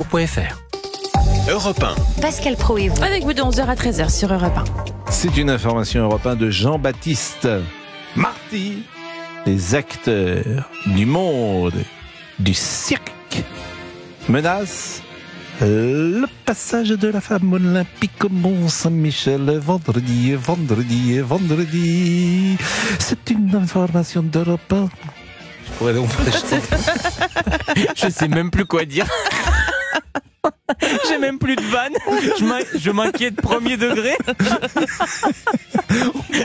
.fr. Europe 1. Pascal Pro et vous. Avec vous de 11h à 13h sur Europe 1. C'est une information Europe 1 de Jean-Baptiste Marty. Les acteurs du monde du cirque menacent le passage de la flamme olympique au Mont-Saint-Michel vendredi. C'est une information d'Europe 1. Je sais même plus quoi dire. J'ai même plus de vanne. Je m'inquiète premier degré.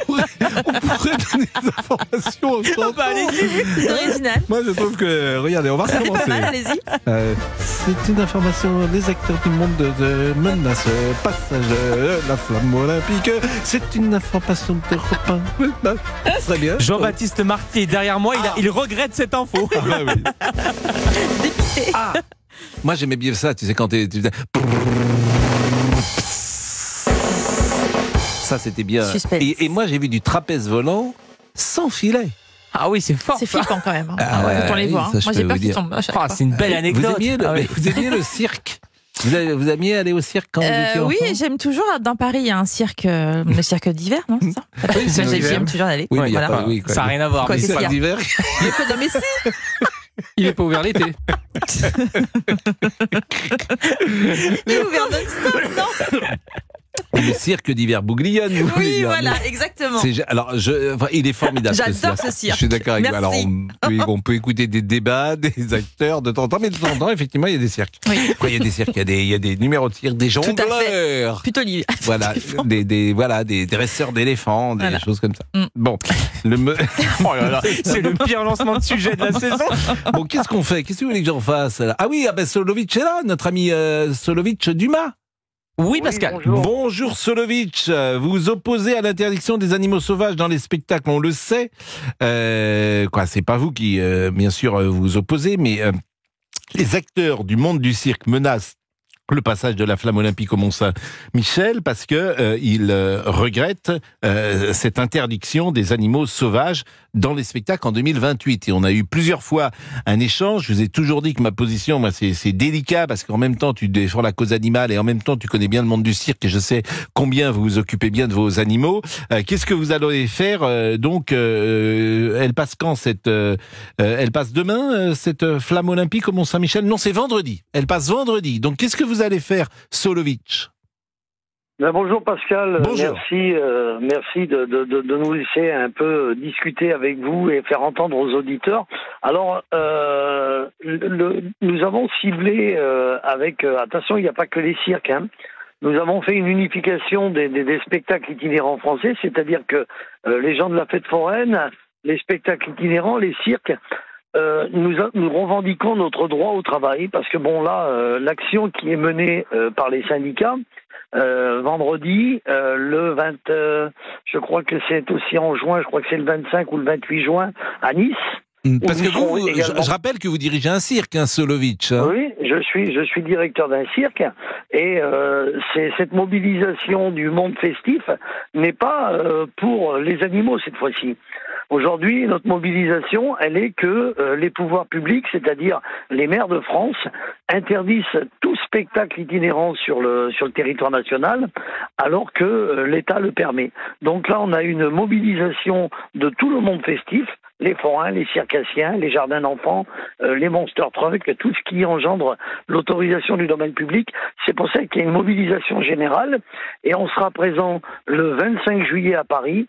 On pourrait donner des informations ensemble. Allez-y, c'est original. Moi, je trouve que... Regardez, on va recommencer. Allez-y. C'est une information des acteurs du monde de menace passage la flamme olympique. C'est une information d'Europe 1. Très bien. Jean-Baptiste Marty est derrière moi. Il regrette cette info. Ah, bah oui. Dépité. Ah, moi j'aimais bien ça, tu sais, quand tu faisais... Ça c'était bien. Suspense. Et moi j'ai vu du trapèze volant sans filet. Ah oui, c'est fort. C'est ça. flippant quand même. Ah ouais, quand on les voit. ça, je Moi peux j'ai peur vous qu'ils dire. tombent à chaque Ah, fois. c'est une belle anecdote. Vous aimiez le cirque? Vous aimiez aller au cirque quand vous étiez enfant? Oui, j'aime toujours. Dans Paris, il y a un cirque, le cirque d'hiver, non? C'est ça? Oui, c'est J'aime toujours y aller. Oui, mais il y a Voilà. pas, oui, quoi. Ça n'a rien à voir. Quoi, mais qu'est-ce c'est qu'il y pas a d'hiver. Non, mais si. Il est pas ouvert l'été. Il est ouvert non-stop, non? Le cirque d'hiver Bouglione. vous voulez Oui, dire. voilà, exactement. Alors, il est formidable. J'adore ce cirque. Je suis d'accord avec vous. Merci. Alors, on peut écouter des débats, des acteurs de temps en temps, mais de temps en temps, effectivement, il y a des cirques. Oui. Après, il y a des cirques, il y a des numéros de cirque, des à fait. jongleurs. Plutôt l'hiver. Voilà, des dresseurs d'éléphants, des Voilà. choses comme ça. Mm. Bon, Oh là là, c'est le pire lancement de sujet de la saison. bon, qu'est-ce qu'on fait? Qu'est-ce que vous voulez que j'en fasse là? Ah oui, Solovitch est là, notre ami Solovitch Dumas. Oui, Pascal. Bonjour Solovitch, vous vous opposez à l'interdiction des animaux sauvages dans les spectacles, on le sait. C'est pas vous qui, bien sûr, vous opposez, mais les acteurs du monde du cirque menacent le passage de la flamme olympique au Mont-Saint-Michel parce que ils regrettent cette interdiction des animaux sauvages dans les spectacles en 2028. Et on a eu plusieurs fois un échange. Je vous ai toujours dit que ma position, moi, c'est délicat parce qu'en même temps, tu défends la cause animale et en même temps, tu connais bien le monde du cirque et je sais combien vous vous occupez bien de vos animaux. Qu'est-ce que vous allez faire elle passe quand elle passe demain, cette flamme olympique au Mont-Saint-Michel? Non, c'est vendredi. Elle passe vendredi. Donc, qu'est-ce que vous allez faire, Solovitch? Bonjour Pascal, Bonjour. merci de nous laisser un peu discuter avec vous et faire entendre aux auditeurs. Alors, nous avons ciblé attention, il n'y a pas que les cirques, hein. Nous avons fait une unification des spectacles itinérants français, c'est-à-dire que les gens de la fête foraine, les spectacles itinérants, les cirques, nous revendiquons notre droit au travail parce que l'action qui est menée par les syndicats vendredi le 20 je crois que c'est aussi en juin, je crois que c'est le 25 ou le 28 juin à Nice. Parce que également... je rappelle que vous dirigez un cirque, hein, Solovitch. Hein. Oui, je suis directeur d'un cirque et c'est cette mobilisation du monde festif n'est pas pour les animaux cette fois-ci. Aujourd'hui, notre mobilisation, elle est que les pouvoirs publics, c'est-à-dire les maires de France, interdisent tout spectacle itinérant sur le territoire national, alors que l'État le permet. Donc là, on a une mobilisation de tout le monde festif, les forains, les circassiens, les jardins d'enfants, les monster trucks, tout ce qui engendre l'autorisation du domaine public. C'est pour ça qu'il y a une mobilisation générale et on sera présent le 25 juillet à Paris.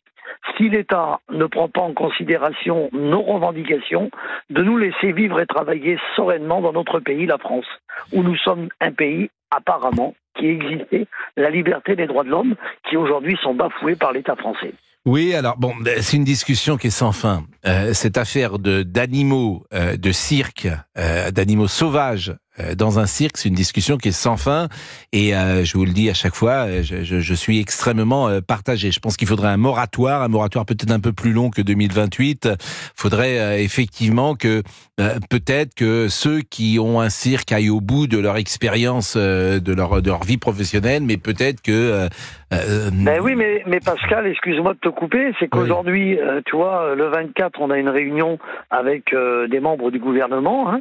Si l'État ne prend pas en considération nos revendications, de nous laisser vivre et travailler sereinement dans notre pays, la France, où nous sommes un pays, apparemment, qui existait la liberté des droits de l'homme, qui aujourd'hui sont bafoués par l'État français. Oui, alors bon, c'est une discussion qui est sans fin. Cette affaire d'animaux, de cirque, d'animaux sauvages dans un cirque, c'est une discussion qui est sans fin. Et je vous le dis à chaque fois, je suis extrêmement partagé. Je pense qu'il faudrait un moratoire peut-être un peu plus long que 2028. Faudrait effectivement que peut-être que ceux qui ont un cirque aillent au bout de leur expérience, de leur vie professionnelle, mais peut-être que oui, mais Pascal, excuse-moi de te couper, c'est qu'aujourd'hui, tu vois, le 24, on a une réunion avec des membres du gouvernement, hein,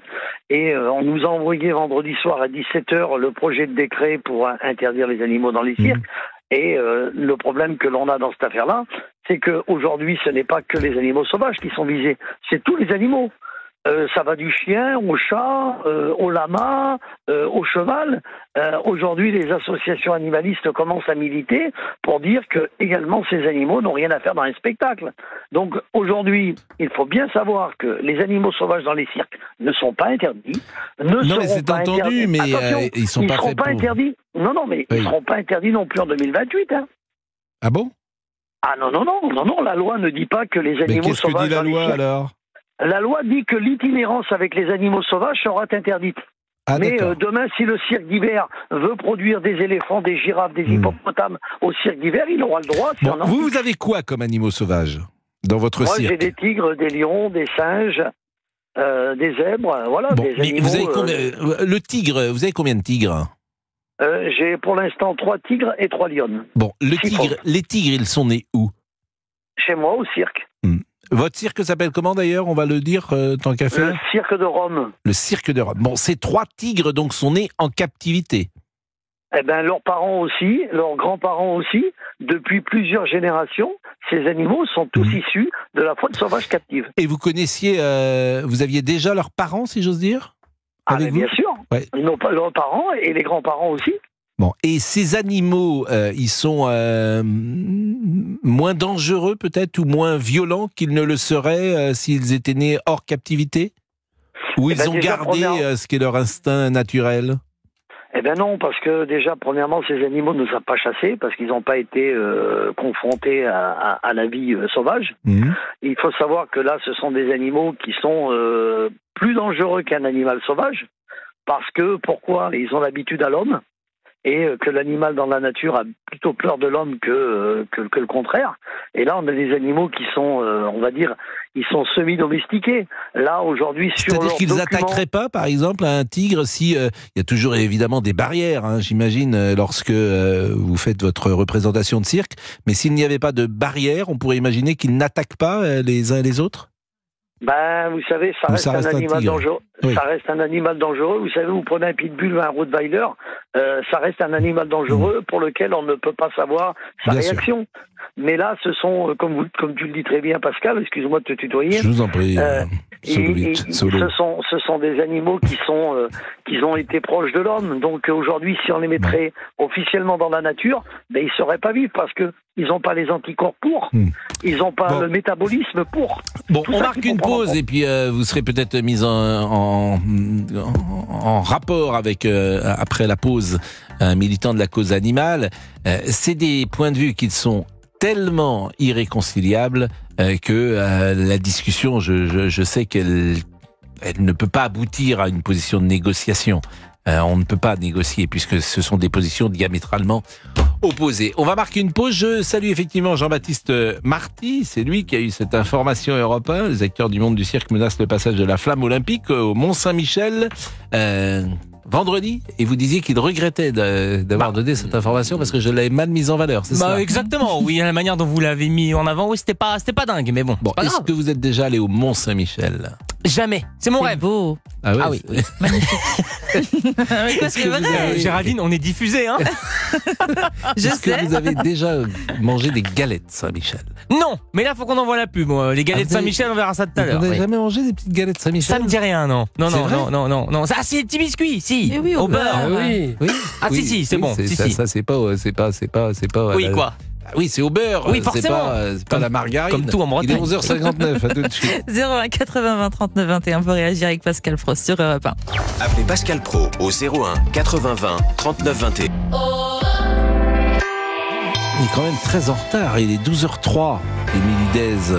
Et on nous a envoyé vendredi soir à 17h le projet de décret pour interdire les animaux dans les cirques. Et le problème que l'on a dans cette affaire-là, c'est qu'aujourd'hui, ce n'est pas que les animaux sauvages qui sont visés, c'est tous les animaux. Ça va du chien au chat, au lama, au cheval. Aujourd'hui, les associations animalistes commencent à militer pour dire que également ces animaux n'ont rien à faire dans les spectacles. Donc aujourd'hui, il faut bien savoir que les animaux sauvages dans les cirques ne sont pas interdits. Non, mais c'est entendu, mais ils sont pas faits pour... interdits. Non, mais ils ne seront pas interdits non plus en 2028. Hein. Ah bon? Ah non, la loi ne dit pas que les animaux sauvages... Mais qu'est-ce que dit la loi alors? La loi dit que l'itinérance avec les animaux sauvages sera interdite. Ah, mais demain, si le cirque d'hiver veut produire des éléphants, des girafes, des hippopotames au cirque d'hiver, il aura le droit. Bon, vous avez quoi comme animaux sauvages dans votre cirque? Moi, j'ai des tigres, des lions, des singes, des zèbres, voilà. Bon, des mais animaux, vous avez le tigre, vous avez combien de tigres? J'ai pour l'instant 3 tigres et 3 lionnes. Bon, les tigres, ils sont nés où? Chez moi, au cirque. Votre cirque s'appelle comment d'ailleurs? On va le dire tant qu'à faire. Le cirque de Rome. Le cirque de Rome. Bon, ces 3 tigres donc sont nés en captivité. Eh bien, leurs parents aussi, leurs grands-parents aussi, depuis plusieurs générations, ces animaux sont tous issus de la faune sauvage captive. Et vous connaissiez, vous aviez déjà leurs parents, si j'ose dire? Ah, mais bien sûr. Ouais. Leurs parents et les grands-parents aussi. Bon, et ces animaux, ils sont moins dangereux peut-être ou moins violents qu'ils ne le seraient s'ils étaient nés hors captivité? Ou ils ont gardé ce qui est leur instinct naturel? Eh bien non, parce que déjà, premièrement, ces animaux ne savent pas chasser, parce qu'ils n'ont pas été confrontés à la vie sauvage. Il faut savoir que là, ce sont des animaux qui sont plus dangereux qu'un animal sauvage, parce que, pourquoi? Ils ont l'habitude à l'homme, et que l'animal dans la nature a plutôt peur de l'homme que le contraire. Et là, on a des animaux qui sont, on va dire, ils sont semi-domestiqués. Là, aujourd'hui, sur c'est-à-dire qu'ils n'attaqueraient pas, par exemple, à un tigre si... il y a toujours évidemment des barrières, hein, j'imagine, lorsque vous faites votre représentation de cirque. Mais s'il n'y avait pas de barrières, on pourrait imaginer qu'ils n'attaquent pas les uns et les autres? Ben, vous savez, ça reste un animal dangereux. Oui. Ça reste un animal dangereux. Vous savez, vous prenez un pitbull ou un rottweiler, ça reste un animal dangereux pour lequel on ne peut pas savoir sa réaction. Mais là, ce sont, comme tu le dis très bien, Pascal, excuse-moi de te tutoyer. Je vous en prie. Ce sont des animaux qui ont été proches de l'homme. Donc aujourd'hui, si on les mettrait officiellement dans la nature, ben, ils ne sauraient pas vivre parce que ils n'ont pas les anticorps pour. Ils n'ont pas le métabolisme pour. Bon, on marque une pause et puis vous serez peut-être mis en rapport avec, après la pause, un militant de la cause animale. C'est des points de vue qui sont tellement irréconciliables que la discussion, je sais qu'elle ne peut pas aboutir à une position de négociation. On ne peut pas négocier puisque ce sont des positions diamétralement opposées. On va marquer une pause. Je salue effectivement Jean-Baptiste Marty. C'est lui qui a eu cette information Europe 1. Les acteurs du monde du cirque menacent le passage de la flamme olympique au Mont-Saint-Michel vendredi. Et vous disiez qu'il regrettait d'avoir donné cette information parce que je l'avais mal mise en valeur. C'est ça? Exactement. Oui, la manière dont vous l'avez mis en avant, oui, c'était pas dingue, mais bon. Est-ce que vous êtes déjà allé au Mont-Saint-Michel? Jamais. C'est mon rêve. Beau. Ah oui. Magnifique. Mais quoi, c'est vrai. Géraldine, on est diffusé, hein? Est-ce que vous avez déjà mangé des galettes Saint-Michel? Non, mais là, faut qu'on envoie la pub. Les galettes Saint-Michel, on verra ça tout à l'heure. Vous n'avez jamais mangé des petites galettes Saint-Michel? Ça me dit rien, non. Non. Ah, c'est des petits biscuits, si. Oui, au beurre. Ah oui. Ah si, c'est bon. Ça, c'est pas. Oui, quoi? Oui, c'est au beurre. Oui, forcément. C'est pas la margarine. Comme tout en Bretagne. Il est 11h59, à tout de suite. 01 80 20 39 21 pour réagir avec Pascal Pro sur Europe 1. Appelez Pascal Pro au 01 80 20 39 21. Il est quand même très en retard. Il est 12h03. Émilie Dez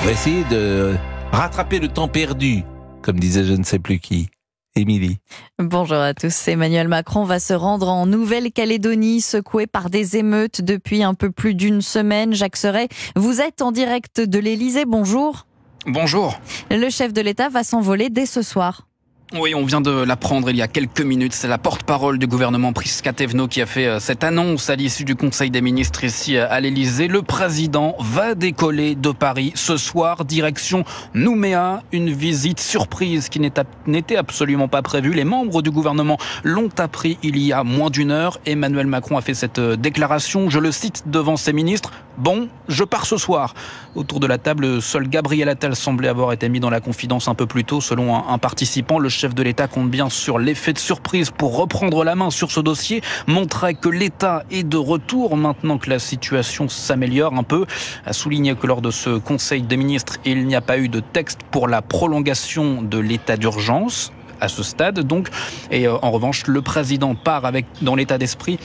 va essayer de rattraper le temps perdu, comme disait je ne sais plus qui. Émilie. Bonjour à tous. Emmanuel Macron va se rendre en Nouvelle-Calédonie, secoué par des émeutes depuis un peu plus d'une semaine. Jacques Serret, vous êtes en direct de l'Élysée. Bonjour. Bonjour. Le chef de l'État va s'envoler dès ce soir. Oui, on vient de l'apprendre il y a quelques minutes. C'est la porte-parole du gouvernement Prisca Thévenot qui a fait cette annonce à l'issue du Conseil des ministres ici à l'Elysée. Le président va décoller de Paris ce soir, direction Nouméa. Une visite surprise qui n'était absolument pas prévue. Les membres du gouvernement l'ont appris il y a moins d'une heure. Emmanuel Macron a fait cette déclaration, je le cite, devant ses ministres. Bon, je pars ce soir. Autour de la table, seul Gabriel Attal semblait avoir été mis dans la confidence un peu plus tôt. Selon un participant, le chef de l'État compte bien sur l'effet de surprise pour reprendre la main sur ce dossier, montrer que l'État est de retour maintenant que la situation s'améliore un peu. A souligné que lors de ce Conseil des ministres, il n'y a pas eu de texte pour la prolongation de l'état d'urgence à ce stade. Donc, et en revanche, le président part dans l'état d'esprit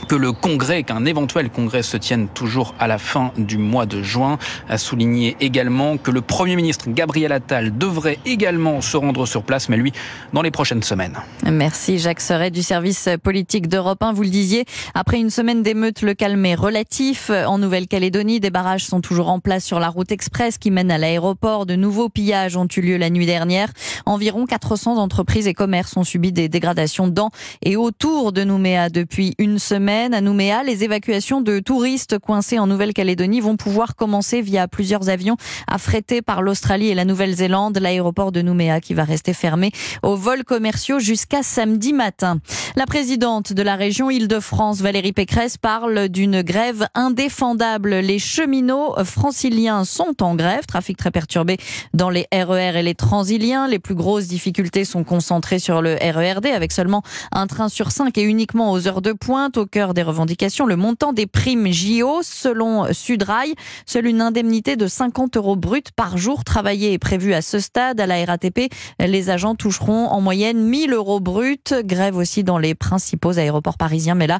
qu'un éventuel congrès se tienne toujours à la fin du mois de juin. A souligné également que le Premier ministre Gabriel Attal devrait également se rendre sur place, mais lui, dans les prochaines semaines. Merci Jacques Serret du service politique d'Europe 1. Vous le disiez, après une semaine d'émeutes, le calme est relatif. En Nouvelle-Calédonie, des barrages sont toujours en place sur la route express qui mène à l'aéroport. De nouveaux pillages ont eu lieu la nuit dernière. Environ 400 entreprises et commerces ont subi des dégradations dans et autour de Nouméa depuis une semaine. À Nouméa, les évacuations de touristes coincés en Nouvelle-Calédonie vont pouvoir commencer via plusieurs avions affrétés par l'Australie et la Nouvelle-Zélande. L'aéroport de Nouméa qui va rester fermé aux vols commerciaux jusqu'à samedi matin. La présidente de la région Île-de-France, Valérie Pécresse, parle d'une grève indéfendable. Les cheminots franciliens sont en grève. Trafic très perturbé dans les RER et les Transiliens. Les plus grosses difficultés sont concentrées sur le RERD avec seulement un train sur 5 et uniquement aux heures de pointe. Au cœur des revendications, le montant des primes JO. Selon Sudrail, seule une indemnité de 50 € bruts par jour travaillé est prévue à ce stade. À la RATP, les agents toucheront en moyenne 1 000 € bruts. Grève aussi dans les principaux aéroports parisiens, mais là,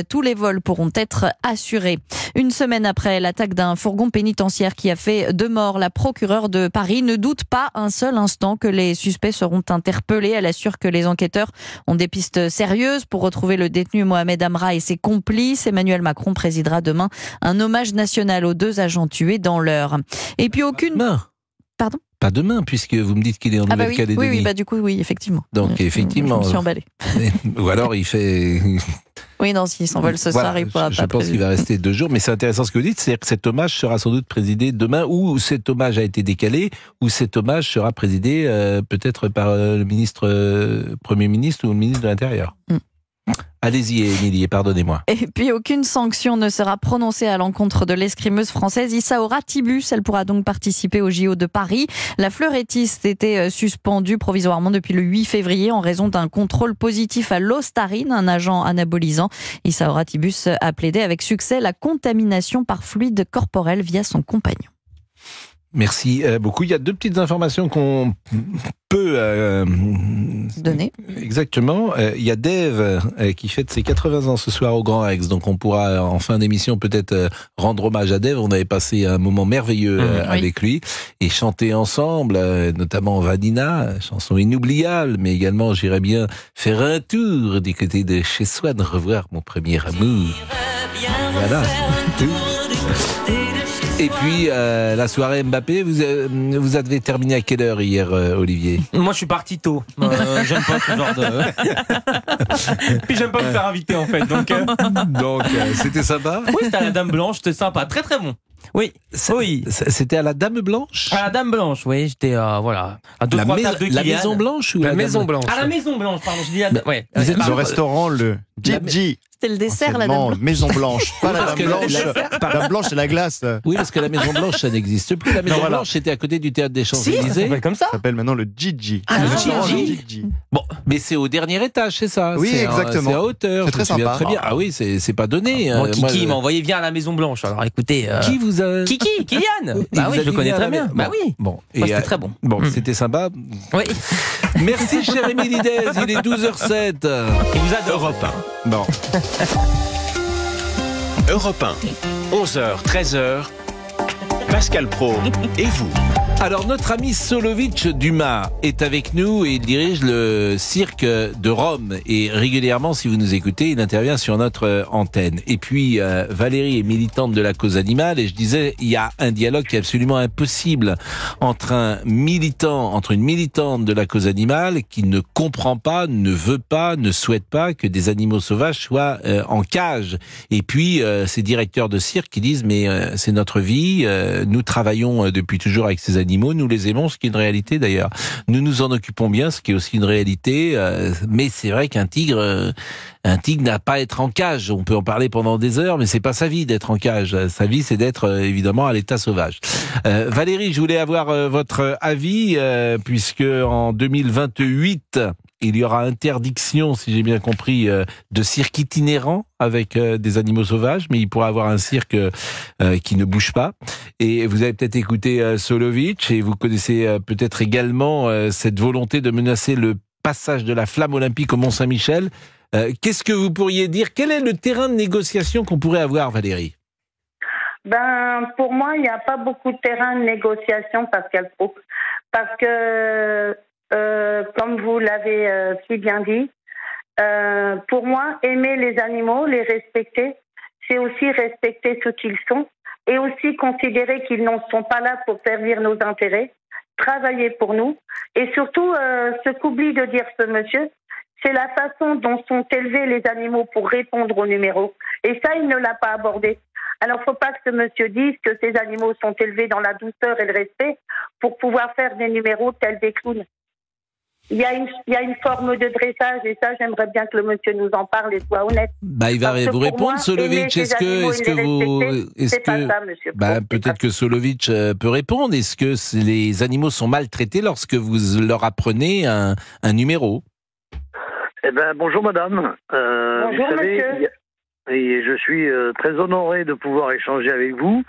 tous les vols pourront être assurés. Une semaine après l'attaque d'un fourgon pénitentiaire qui a fait 2 morts, la procureure de Paris ne doute pas un seul instant que les suspects seront interpellés. Elle assure que les enquêteurs ont des pistes sérieuses pour retrouver le détenu Mohamed Amra et ses complices. Emmanuel Macron présidera demain un hommage national aux 2 agents tués dans l'Eure. Et puis aucune... Pardon ? Pas demain, puisque vous me dites qu'il est en Nouvelle-Calédonie. Oui, du coup, oui, effectivement. Donc, effectivement. Je me suis emballée. Ou alors, il fait... Oui, non, s'il s'envole ce soir, il pourra pas. Je pense qu'il va rester 2 jours, mais c'est intéressant ce que vous dites, c'est-à-dire que cet hommage sera sans doute présidé demain, ou cet hommage a été décalé, ou cet hommage sera présidé peut-être par le Premier ministre ou le ministre de l'Intérieur. Allez-y, Émilie, pardonnez-moi. Et puis, aucune sanction ne sera prononcée à l'encontre de l'escrimeuse française Issaora Tibus. Elle pourra donc participer au JO de Paris. La fleurettiste était suspendue provisoirement depuis le 8 février en raison d'un contrôle positif à l'ostarine, un agent anabolisant. Issaora Tibus a plaidé avec succès la contamination par fluide corporel via son compagnon. Merci beaucoup. Il y a 2 petites informations qu'on peut donner. Exactement. Il y a Dave qui fête ses 80 ans ce soir au Grand Rex. Donc on pourra en fin d'émission peut-être rendre hommage à Dave. On avait passé un moment merveilleux avec lui et chanter ensemble, notamment Vanina, chanson inoubliable, mais également j'irais bien faire un tour du côté de chez soi, de revoir mon premier amour. Voilà. Et puis, la soirée Mbappé, vous avez terminé à quelle heure hier, Olivier ? Moi, je suis parti tôt. J'aime pas ce genre de... Puis j'aime pas me faire inviter, en fait. Donc, c'était sympa ? Oui, c'était à la Dame Blanche, c'était sympa. Très, très bon. Oui, oui. C'était à la Dame Blanche ? À la Dame Blanche, oui. J'étais, voilà. À 2-3 tables de Kylian. La Maison Blanche ou la Maison Blanche ? À la Maison Blanche, pardon. Je dis ouais. Vous êtes le restaurant, le Gigi. C'était le dessert, la Dame Blanche. Maison Blanche, pas la Dame Blanche. La Dame Blanche, c'est la glace. Oui, parce que la Maison Blanche, ça n'existe plus. La Maison Blanche, c'était à côté du Théâtre des Champs-Élysées. Ça s'appelle comme ça ? Ça s'appelle maintenant le Gigi. Ah, le Gigi. Bon, mais c'est au dernier étage, c'est ça ? Oui, exactement. C'est à hauteur. C'est très sympa. Très bien. Ah oui, c'est pas donné. Bon, Kiki m'a envoyé viens à la Maison Blanche. Alors écoutez. Qui vous a... Kiki, Kylian. Bah oui, je le connais très bien. Bah oui. Bon, c'était très bon. Bon, c'était sympa. Oui. Merci, cher Émilie Dez. Il est 12h07. Il vous adore. Europe 1. Bon. Europe 1. 11h, 13h. Pascal Praud et vous. Alors, notre ami Solovitch Dumas est avec nous et il dirige le cirque de Rome. Et régulièrement, si vous nous écoutez, il intervient sur notre antenne. Et puis, Valérie est militante de la cause animale. Et je disais, il y a un dialogue qui est absolument impossible entre une militante de la cause animale qui ne comprend pas, ne veut pas, ne souhaite pas que des animaux sauvages soient en cage. Et puis, ces directeurs de cirque qui disent, mais c'est notre vie, nous travaillons depuis toujours avec ces animaux, nous les aimons, ce qui est une réalité d'ailleurs. Nous nous en occupons bien, ce qui est aussi une réalité, mais c'est vrai qu'un tigre n'a pas à être en cage. On peut en parler pendant des heures, mais c'est pas sa vie d'être en cage. Sa vie, c'est d'être évidemment à l'état sauvage. Valérie, je voulais avoir votre avis, puisque en 2028, il y aura interdiction, si j'ai bien compris, de cirque itinérant avec des animaux sauvages, mais il pourra avoir un cirque qui ne bouge pas. Et vous avez peut-être écouté Solovitch, et vous connaissez peut-être également cette volonté de menacer le passage de la flamme olympique au Mont-Saint-Michel. Qu'est-ce que vous pourriez dire? Quel est le terrain de négociation qu'on pourrait avoir, Valérie? Pour moi, il n'y a pas beaucoup de terrain de négociation, parce que comme vous l'avez si bien dit, pour moi, aimer les animaux, les respecter, c'est aussi respecter ce qu'ils sont et aussi considérer qu'ils n'en sont pas là pour servir nos intérêts, travailler pour nous. Et surtout, ce qu'oublie de dire ce monsieur, c'est la façon dont sont élevés les animaux pour répondre aux numéros. Et ça, il ne l'a pas abordé. Alors, il ne faut pas que ce monsieur dise que ces animaux sont élevés dans la douceur et le respect pour pouvoir faire des numéros tels des clowns. Il y a une forme de dressage et ça, j'aimerais bien que le monsieur nous en parle et soit honnête. Il va vous répondre, Solovitch. Est-ce que ça, monsieur. Peut-être que Solovitch peut répondre. Est-ce que les animaux sont maltraités lorsque vous leur apprenez un numéro? Bonjour madame. Bonjour vous savez, monsieur. Et je suis très honoré de pouvoir échanger avec vous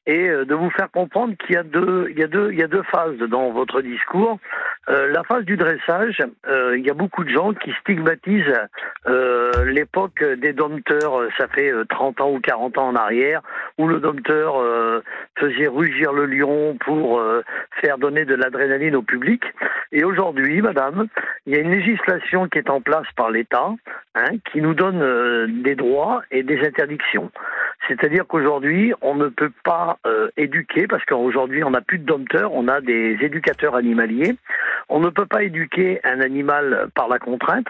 et de vous faire comprendre qu'il y a deux phases dans votre discours. La phase du dressage, il y a beaucoup de gens qui stigmatisent l'époque des dompteurs, ça fait 30 ans ou 40 ans en arrière, où le dompteur faisait rugir le lion pour faire donner de l'adrénaline au public. Et aujourd'hui, madame, il y a une législation qui est en place par l'État, qui nous donne des droits et des interdictions. C'est-à-dire qu'aujourd'hui, on ne peut pas éduquer, parce qu'aujourd'hui, on n'a plus de dompteurs, on a des éducateurs animaliers. On ne peut pas éduquer un animal par la contrainte,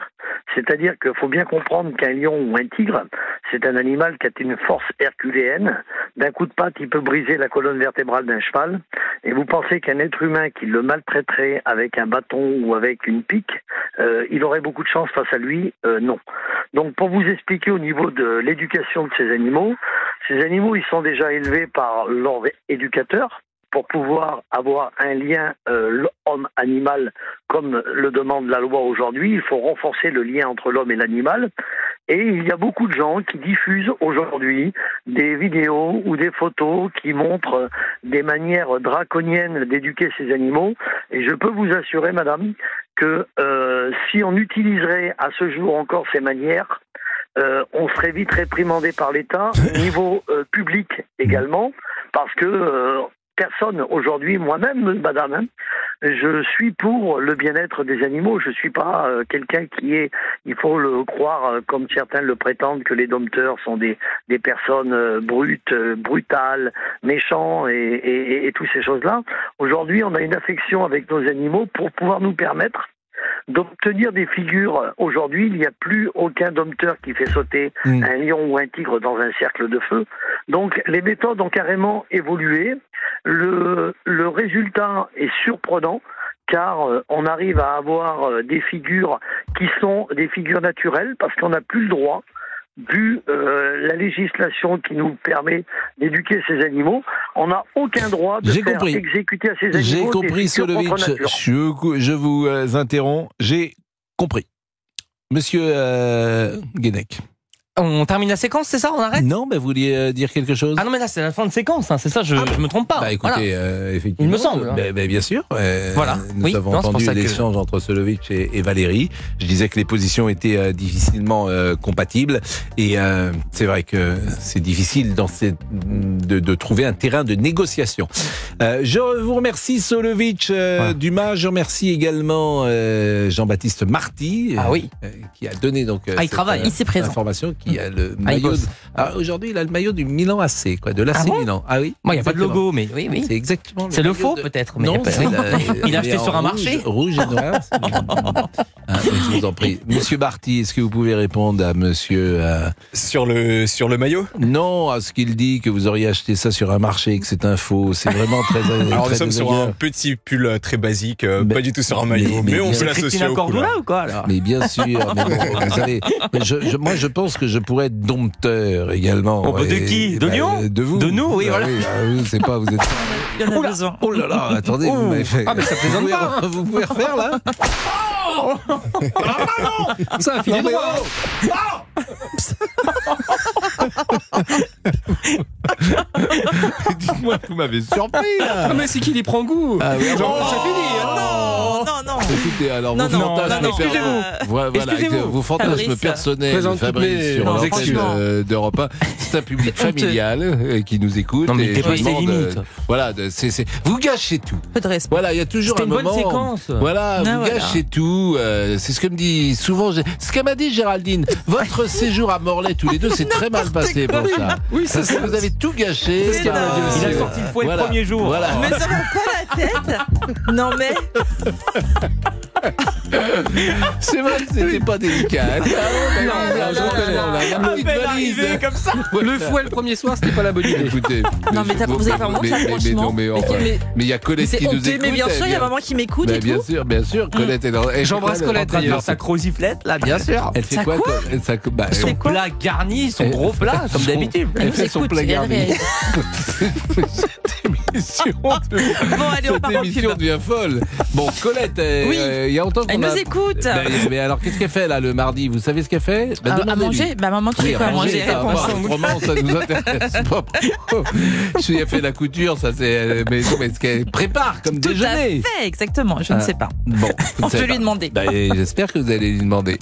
c'est-à-dire qu'il faut bien comprendre qu'un lion ou un tigre, c'est un animal qui a une force herculéenne. D'un coup de patte, il peut briser la colonne vertébrale d'un cheval. Et vous pensez qu'un être humain qui le maltraiterait avec un bâton ou avec une pique, il aurait beaucoup de chance face à lui? Non. Donc pour vous expliquer au niveau de l'éducation de ces animaux, ils sont déjà élevés par leur éducateur pour pouvoir avoir un lien homme-animal comme le demande la loi aujourd'hui. Il faut renforcer le lien entre l'homme et l'animal. Et il y a beaucoup de gens qui diffusent aujourd'hui des vidéos ou des photos qui montrent des manières draconiennes d'éduquer ces animaux. Et je peux vous assurer, madame, que si on utiliserait à ce jour encore ces manières, on serait vite réprimandé par l'État, au niveau public également, parce que personne aujourd'hui, moi-même, madame, je suis pour le bien-être des animaux. Je ne suis pas quelqu'un qui est, il faut le croire, comme certains le prétendent, que les dompteurs sont des personnes brutales, méchants et toutes ces choses-là. Aujourd'hui, on a une affection avec nos animaux pour pouvoir nous permettre d'obtenir des figures. Aujourd'hui, il n'y a plus aucun dompteur qui fait sauter un lion ou un tigre dans un cercle de feu. Donc, les méthodes ont carrément évolué. Le résultat est surprenant, car on arrive à avoir des figures qui sont des figures naturelles, parce qu'on n'a plus le droit, vu la législation qui nous permet d'éduquer ces animaux, on n'a aucun droit de faire exécuter à ces animaux. J'ai compris, Solovitch. Je vous interromps. J'ai compris. Monsieur Guénec. On termine la séquence, c'est ça? On arrête? Non, mais vous vouliez dire quelque chose? Ah non, mais là, c'est la fin de séquence, hein, c'est ça, je me trompe pas. Bah écoutez, effectivement. Il me semble. Mais bien sûr. Voilà. Nous avons entendu l'échange entre Solovitch et Valérie. Je disais que les positions étaient difficilement compatibles. Et c'est vrai que c'est difficile de trouver un terrain de négociation. Je vous remercie, Solovitch, Dumas. Je remercie également Jean-Baptiste Marty, qui a donné donc il travaille, il s'est présent. Information, qui a le maillot. Aujourd'hui, il a le maillot du Milan AC, de l'AC Milan. Ah oui. Moi, il n'y a pas de logo, mais oui. C'est exactement. C'est le faux, peut-être. Non, il a acheté sur un marché. Rouge et noir. Je vous en prie, Monsieur Marty, est-ce que vous pouvez répondre à Monsieur sur le maillot? Non, à ce qu'il dit que vous auriez acheté ça sur un marché, que c'est un faux. C'est vraiment très. Alors nous sommes sur un petit pull très basique, pas du tout sur un maillot, mais on peut l'associer au Cordula ou quoi alors? Mais bien sûr, mais bon, vous savez, moi je pense que je pourrais être dompteur également. De qui? De Lyon? De vous? De nous, oui, voilà. Oui, c'est pas, vous êtes. Il y en a besoin. Oh là là, attendez, vous m'avez fait. Ah mais ça plaisante pas. Vous pouvez refaire là? Ça a fini droit. Dites-moi, vous m'avez surpris là. Ah mais c'est qu'il y prend goût. Ah oui, j'ai fini. Non. Écoutez, alors vos fantasmes, excusez-vous. vos fantasmes personnels, Fabrice, sur l'antenne d'Europe 1, c'est un public familial qui nous écoute. Non mais dépassez les limites. Voilà, vous gâchez tout. Voilà, il y a toujours un moment. C'était une bonne séquence. Voilà, vous gâchez tout. C'est ce que me dit souvent. Ce qu'elle m'a dit Géraldine. Votre séjour à Morlaix tous les deux, c'est très mal passé pour ça. Oui, ça. Vous avez tout gâché. Il a sorti le fouet le premier jour. Voilà. Mais ça va pas la tête. Non mais. C'est vrai que c'était pas délicat. Je reconnais. Comme ça. Le fouet le premier soir, c'était pas la bonne idée. Écoutez. Non mais vous avez pas honte là, franchement. Mais il y a Colette qui nous écoute. Mais bien sûr, il y a maman qui m'écoute et tout. Bien sûr, Colette est dans. J'embrasse Colette d'ailleurs. Sa croziflette là, bien sûr. Elle fait quoi? Son plat garni, son gros plat, comme d'habitude. Elle fait son plat garni. Cette émission devient folle. Bon, Colette, il y a longtemps qu'on Elle nous écoute. Mais alors, qu'est-ce qu'elle fait là le mardi? Vous savez ce qu'elle fait? À manger. Maman qui fait quoi à manger? Autrement, ça nous intéresse pas. Si elle fait la couture, ça c'est. Mais ce qu'elle prépare comme déjeuner. Tout à fait, exactement. Je ne sais pas. Bon, on peut lui demander. J'espère que vous allez lui demander.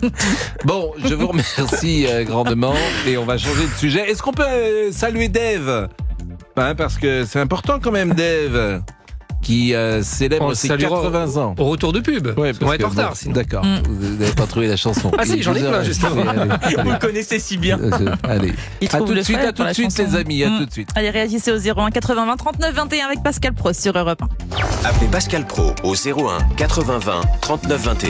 Bon, je vous remercie grandement et on va changer de sujet. Est-ce qu'on peut saluer Dave? Parce que c'est important quand même, Dave, qui célèbre ses 80 ans. Au retour de pub. Ouais, on va être en retard sinon. D'accord, vous n'avez pas trouvé la chanson. Ah si, j'en ai plein justement. Vous le connaissez si bien. Allez, à tout de suite les amis, à tout de suite. Allez, réagissez au 01 80 20 39 21 avec Pascal Pro sur Europe 1. Appelez Pascal Pro au 01 80 20 39 21.